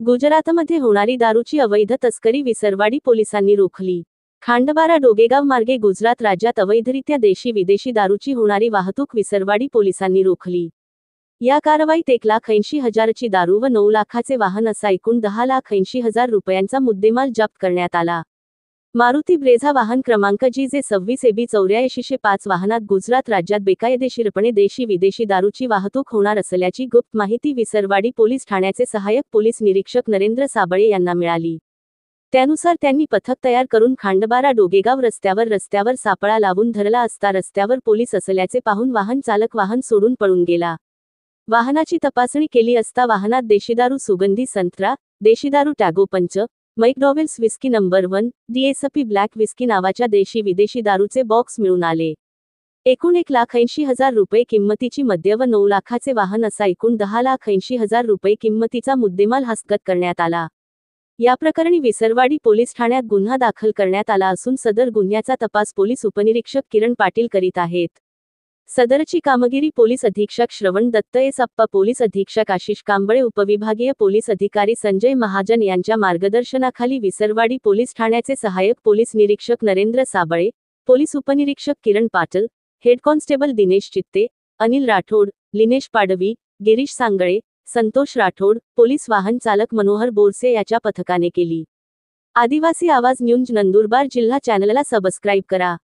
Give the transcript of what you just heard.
गुजरातमध्ये होणारी दारूची अवैध तस्करी विसरवाडी पोलिसांनी रोखली। खांडबारा डोगेगाव मार्गे गुजरात राज्यात अवैधरित्या देशी विदेशी दारूची होणारी वाहतूक विसरवाडी पोलिसांनी रोखली। या कारवाईत 1,80,000ची दारू व 9 लाखाचे वाहन असा एकूण 10,80,000 रुपयांचा मुद्देमाल जप्त करण्यात आला। मारुती ब्रेझा वाहन क्रमांक GJ 26 AB 8405 वाहनात गुजरात राज्यात बेकायदेशीरपणे देशी विदेशी दारूची वाहतूक होणार असल्याची गुप्त माहिती विसरवाडी पोलीस ठाण्याचे सहाय्यक पोलीस निरीक्षक नरेंद्र साबळे यांना मिळाली। त्यानुसार त्यांनी पथक तयार करून खांडबारा डोगेगाव रस्त्यावर सापळा लावून धरला असता रस्त्यावर पोलीस असल्याचे पाहून वाहन चालक वाहन सोडून पळून गेला। वाहनाची तपासणी केली असता वाहनात देशीदारू सुगंधी संत्रा, देशीदारू Tango Punch, McDowell's whisky number 1, DSP black whisky नावाच्या देशी विदेशी दारूचे बॉक्स मिळून आले। एकूण 1,80,000 रुपये किंमतीची मद्य व 9 लाखाचे वाहन असा एकूण 10,80,000 रुपये किंमतीचा मुद्देमाल हस्तगत करण्यात आला। या प्रकरणी विसरवाडी पोलीस ठाण्यात गुन्हा दाखल करण्यात आला असून सदर गुन्ह्याचा तपास पोलीस उपनिरीक्षक किरण पाटील करीत आहेत। सदरची कामगिरी पोलीस अधीक्षक श्रवण दत्त एसप्पा, पोलीस अधीक्षक आशिष कांबळे, उपविभागीय पोलीस अधिकारी संजय महाजन यांच्या मार्गदर्शनाखाली विसरवाडी पोलीस ठाण्याचे सहाय्यक पोलीस निरीक्षक नरेंद्र साबळे, पोलीस उपनिरीक्षक किरण पाटील, हेड कॉन्स्टेबल दिनेश चित्ते, अनिल राठोड, लिनेश पाडवी, गिरीश सांगळे, संतोष राठोड, पोलीस वाहन चालक मनोहर बोरसे याच्या पथकाने केली। आदिवासी आवाज न्यूज नंदुरबार जिल्हा चॅनलला सबस्क्राईब करा।